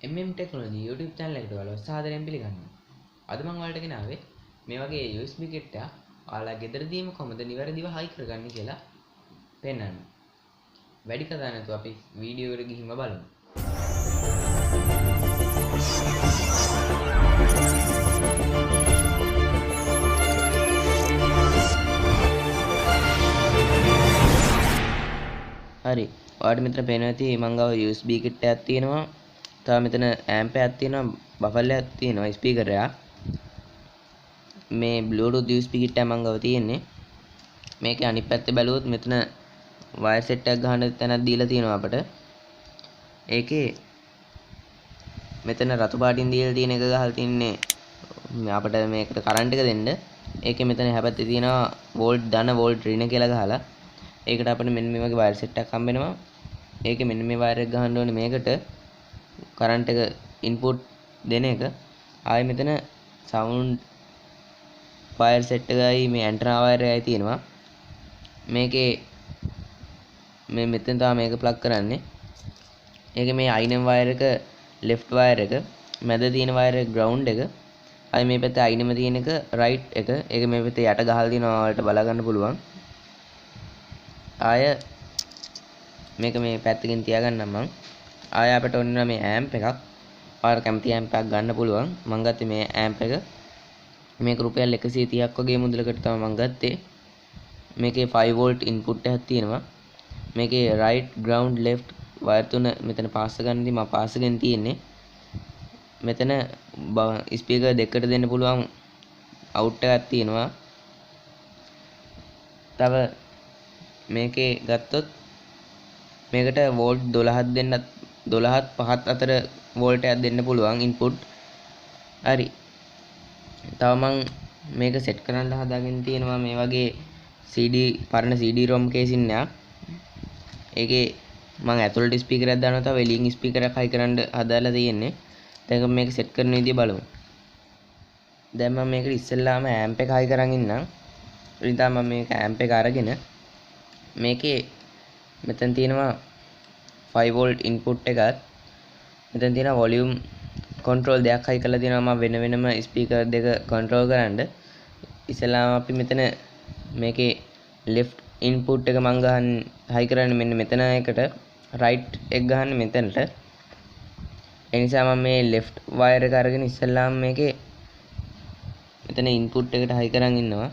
MM Technology YouTube channel එකට ඔයාලව සාදරයෙන් පිළිගන්නවා. අද මම ඔයාලට ගෙනාවේ මේ වගේ USB kit එක ඔයාලා ගෙදරදීම කොහොමද නිවැරදිව හයි කරගන්නේ කියලා පෙන්වන්න. වැඩි කතා නැතුව අපි වීඩියෝ එකට ගිහින්ම බලමු. හරි. ඔයාලට මෙතන පේනවා ඇති මං ගාව USB kit එකක් තියෙනවා. තව මෙතන amp එකක් තියෙනවා, බෆර් එකක් තියෙනවා, ස්පීකර් එකක්. මේ Bluetooth USB kit එක මං ගාව තියෙන්නේ. මේකේ අනිත් පැත්තේ බැලුවොත් මෙතන wire set එකක් ගහන්න තැනක් දීලා තියෙනවා අපට. ඒකේ මෙතන රතු පාටින් දීලා තියෙන එක ගහලා තින්නේ අපිට මේකට කරන්ට් එක දෙන්න. ඒකේ මෙතන එහා පැත්තේ තියෙනවා වෝල්ට් ධන වෝල්ට් ඍණ කියලා ගහලා. ඒකට අපිට මෙන්න මේ වගේ වයර් සෙට් එකක් හම්බ වෙනවා. ඒකේ මෙන්න මේ වයර් එක ගහන්න ඕනේ මේකට කරන්ට් එක ඉන්පුට් දෙන එක. ආයෙ මෙතන සවුන්ඩ් වයර් සෙට් එකයි මේ ඇන්ටනා වයර් එකයි තියෙනවා. මේකේ මේ මෙතන තමයි මේක ප්ලග් කරන්නේ. ඒකේ මේ අයිනම් වයර් එක left වයර් එක, මැද තියෙන වයර් එක ground එක, ආයෙ මේ පැත්තේ අයිනම තියෙන එක right එක. ඒක මේ පැත්තේ යට ගහලා දිනවා ඔයාලට බලා ගන්න පුළුවන්. ආය මේක මේ පැත්තකින් තියාගන්නම් මං. ආය අපිට ඕන මේ amp එකක්. ඔයාලා කැමති amp එකක් ගන්න පුළුවන්. මං ගත්තේ මේ amp එක. මේක රුපියල් 130ක් වගේ මුදලකට තමයි මං ගත්තේ. මේකේ 5 volt input එකක් තියෙනවා. මේකේ right ground left wire තුන මෙතන පාස් ගන්නදී මම පාස් ගෙන තියෙන්නේ. මෙතන ස්පීකර් දෙකකට දෙන්න පුළුවන් out එකක් තියෙනවා. තව මේකේ ගත්තොත් මේකට වෝල්ට් 12ක් දෙන්නත් 12ත් 5ත් අතර වෝල්ට් එකක් දෙන්න පුළුවන් ඉන්පුට්. හරි. තව මං මේක සෙට් කරන්න හදාගෙන තියෙනවා මේ වගේ පරණ CD ROM කේසින් එකක්. ඒකේ මං ඇතුළට ස්පීකරයක් දානවා, තව එළියෙන් ස්පීකරයක් හයි කරන්න හදාලා තියෙන්නේ. දැන් මේක සෙට් කරන විදිය බලමු. දැන් මම මේකට ඉස්සෙල්ලාම amp එක හයි කරන් ඉන්නම්. ඊට මම මේක amp එක අරගෙන මේකේ මෙතන තියෙනවා 5 volt input එකත්, මෙතන තියෙනවා volume control දෙයක් හයි කරලා තියෙනවා මම වෙනම speaker දෙක control කරන්න. ඉස්සෙල්ලාම අපි මෙතන මේකේ left input එක මං ගහන්න හයි කරන්නේ මෙන්න මෙතන එකට, right එක ගහන්නේ මෙතනට. ඒ නිසා මම මේ left wire එක අරගෙන ඉස්සෙල්ලාම මේකේ මෙතන input එකට හයි කරන් ඉන්නවා.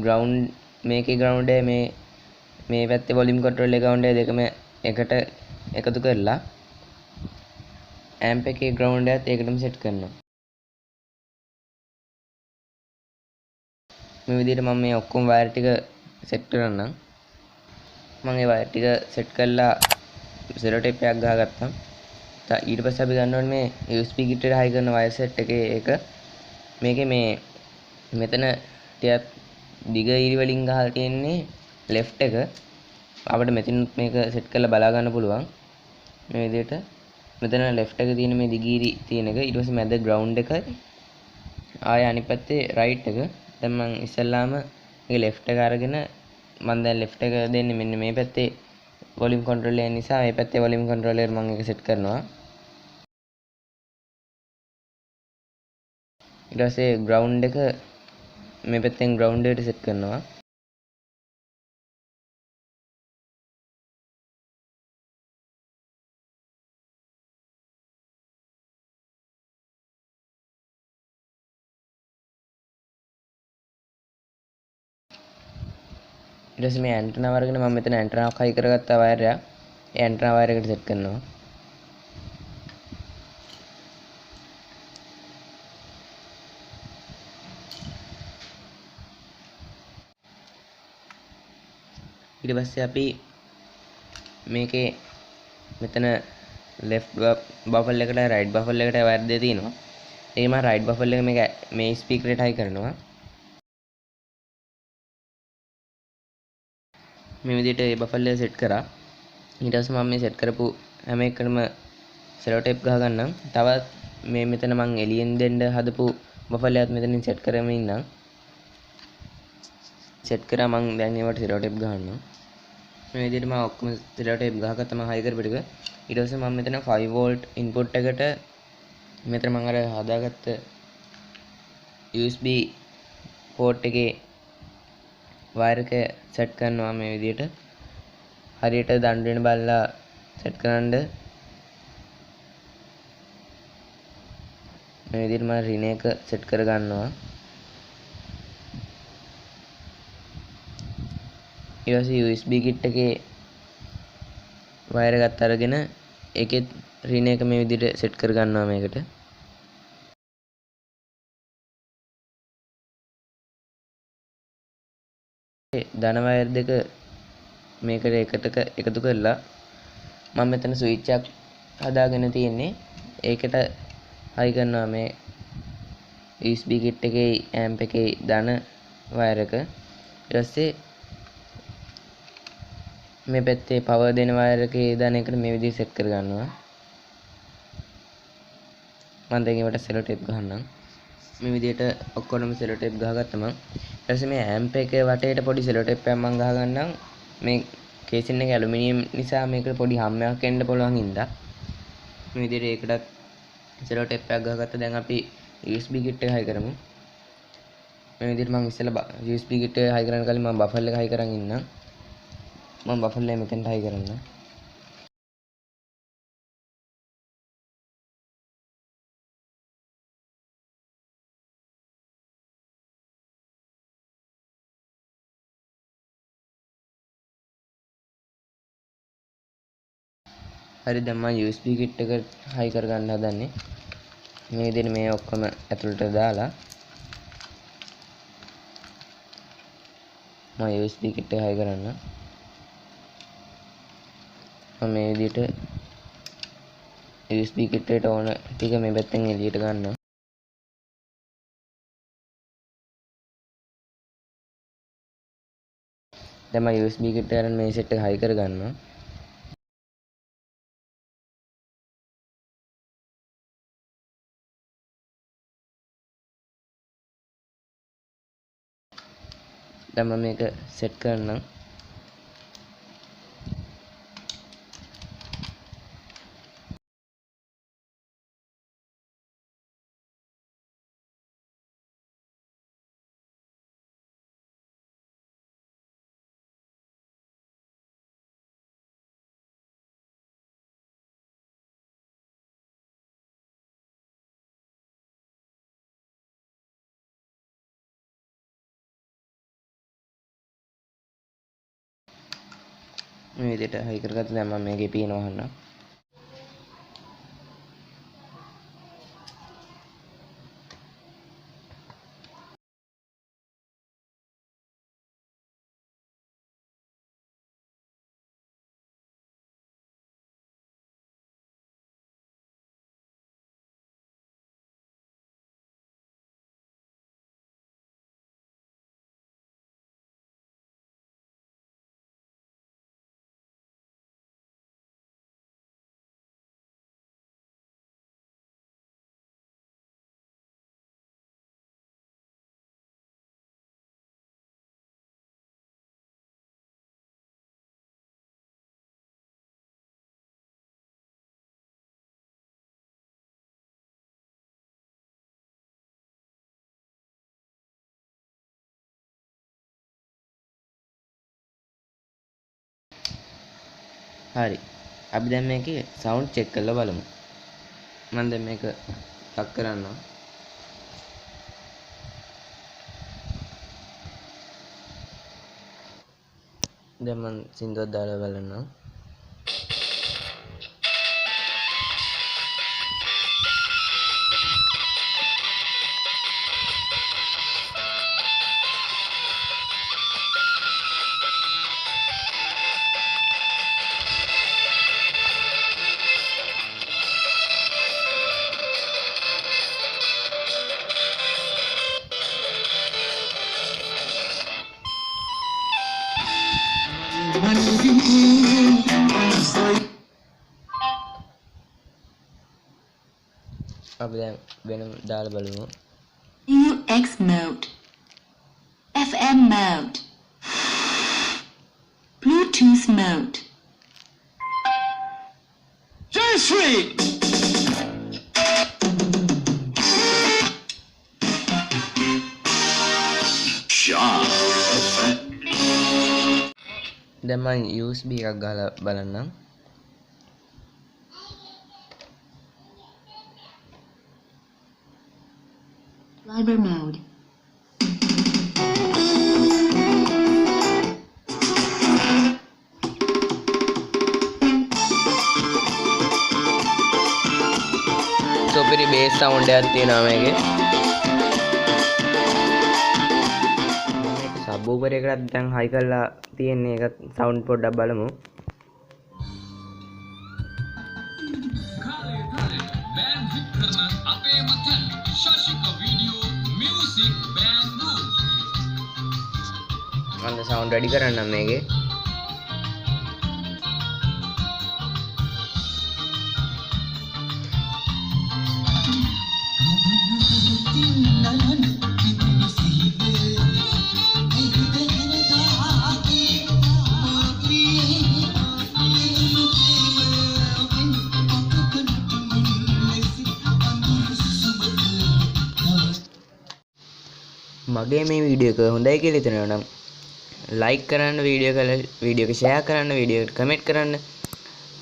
ground මේකේ ground එක මේ පැත්තේ volume control එක ground එක දෙකම එකට එකතු කරලා amp එකේ ground එකත් ඒකටම set කරනවා. මේ විදිහට මම මේ ඔක්කොම wire ටික set කරන්නම්. මම ඒ wire ටික set කරලා zero tape එකක් ගහගත්තා. ඊට පස්සේ අපි ගන්න ඕනේ මේ USB kit එකට high කරන wire set එකේ එක. මේකේ මේ මෙතන ටිකක් දිග ඉරි වලින් ගහලා තියෙන්නේ left එක. අපිට මෙතන මේක set කරලා බලා ගන්න පුළුවන්. මේ විදිහට මෙතන left එක තියෙන මේ දිගීරි තියෙන එක, ඊට පස්සේ මැද ground එකයි, ආය අනිත් පැත්තේ right එක. දැන් මම ඉස්සෙල්ලාම මේක left එක අරගෙන මම දැන් left එක දෙන්නේ මෙන්න මේ පැත්තේ volume control එක නිසා මේ පැත්තේ volume controller මම ඒක set කරනවා. ඊට පස්සේ ground එක මේ පැත්තෙන් ground එකට set කරනවා. ඊට පස්සේ මේ ඇන්ටනා වරගෙන මම මෙතන ඇන්ටනාවක් හයි කරගත්ත වයර් එක. ඒ ඇන්ටනා වයර් එකට සෙට් කරනවා. ඊට පස්සේ අපි මේකේ මෙතන left බෆල් එකට right බෆල් එකට වයර් දෙක තියෙනවා. ඒකේ මම right බෆල් එක මේ ස්පීකර් එකට හයි කරනවා. මේ විදිහට ඒ බෆල් එක සෙට් කරා. ඊට පස්සේ මම මේ සෙට් කරපු හැම එකකටම සෙලෝ ටේප් ගහ ගන්නම්. තවත් මේ මෙතන මං එළියෙන් දෙන්න හදපු බෆල් එකත් මෙතනින් සෙට් කරගෙන ඉන්නම්. සෙට් කරා මං දැන් ඒවට සෙලෝ ටේප් ගහනවා. මේ විදිහට මම ඔක්කොම සෙලෝ ටේප් ගහගත්ත මම හයි කරපු ටික. ඊට පස්සේ මම මෙතන 5 වෝල්ට් ඉන්පුට් එකට මෙතන මම අර හදාගත්ත USB පෝට් එකේ වයර් එක සෙට් කරනවා මේ විදිහට. හරියට දණ්ඩ වෙන බලලා සෙට් කරන්න. මේ විදිහට මම රිනේ එක සෙට් කර ගන්නවා. ඊට පස්සේ USB කිට් එකේ වයර් එකත් අරගෙන ඒකෙත් රිනේ එක මේ විදිහට සෙට් කර ගන්නවා මේකට. ධන වයර් දෙක මේකට එකතු කරලා මම මෙතන ස්විච් එකක් හදාගෙන තියෙන්නේ. ඒකට හයි කරනවා මේ USB කිට් එකේ ඇම්ප් එකේ ධන වයර් එක. ඊට පස්සේ මේ පැත්තේ පවර් දෙන වයර් එකේ ධන එකට මේ විදිහට සෙට් කර ගන්නවා. මම දැන් ඒවට සෙලෝ ටේප් ගහන්නම්. මේ විදිහට ඔක්කොම සෙලෝ ටේප් ගහගත්තා මම. ඊට පස්සේ මේ ඇම්ප් එකේ වටේට පොඩි සෙලෝ ටේප් එකක් මම ගහගන්නම්. මේ කේසින් එක ඇලුමිනියම් නිසා මේකට පොඩි හම්මයක් එන්න පුළුවන් හින්දා මේ විදිහට ඒකටත් සෙලෝ ටේප් එකක් ගහගත්තා. දැන් අපි USB කිට් එක හයි කරමු. මේ විදිහට මම ඉස්සෙල්ලා USB කිට් එක හයි කරන්න කලින් මම බෆල් එක හයි කරන් ඉන්නම්. මම බෆල් එක මෙතෙන්ට හයි කරන්න. හරි දැන් මම USB කිට් එක හයි කර ගන්න හදන්නේ. මේ විදිහට මේ ඔක්කොම ඇතුළට දාලා මම USB කිට් එක හයි කරන්න. මම මේ විදිහට USB කිට් එකට ඕන ටික මේ පැත්තෙන් එළියට ගන්නවා. දැන් මම USB කිට් එක අරන් මේ සෙට් එක හයි කර ගන්නවා. දැන් මම මේක සෙට් කරන්නම්. මේ විදිහට හයි කරගත්තා. දැන් මම මේකේ පියන වහන්නම්. හරි. අපි දැන් මේකේ සවුන්ඩ් චෙක් කරලා බලමු. මම දැන් මේක ප්ලග් කරන්නම්. දැන් මම සින්දුවක් දාලා බලන්නම්. අපි දැන් වෙන දාලා බලමු. UX mode, FM mode, Bluetooth mode. Jayashree! දැන් මම USB එකක් ගහලා බලන්නම්. Library mode. සුපිරි බේස් සවුන්ඩ් එකක් තියෙනවා මේකේ. මේක සබ් වූෆර් එකකට දැන් හයි කරලා තියෙන්නේ. ඒක සවුන්ඩ් පොඩ්ඩක් බලමු. මම සවුන්ඩ් වැඩි කරන්නම් මේකේ. මගේ මේ වීඩියෝ එක හොඳයි කියලා හිතනවා නම් ලයික් කරන්න, වීඩියෝ එක ෂෙයා කරන්න, වීඩියෝ එකට කමෙන්ට් කරන්න.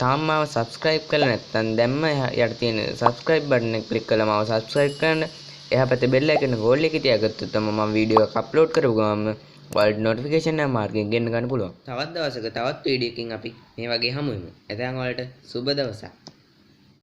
තාම මාව subscribe කරලා නැත්නම් දැම්ම යට තියෙන subscribe button එක click කරලා මාව subscribe කරන්න. එහා පැත්තේ bell icon එක all එකේ තියාගත්තොත් තමයි මම වීඩියෝ එක upload කරපු ගමන් ඔයාලට notification එක මාර්ගයෙන් ගෙන්න ගන්න පුළුවන්. තවත් දවසක තවත් වීඩියෝ එකකින් අපි මේ වගේ හමු වෙමු. එතෙන් ඔයාලට සුබ දවසක්.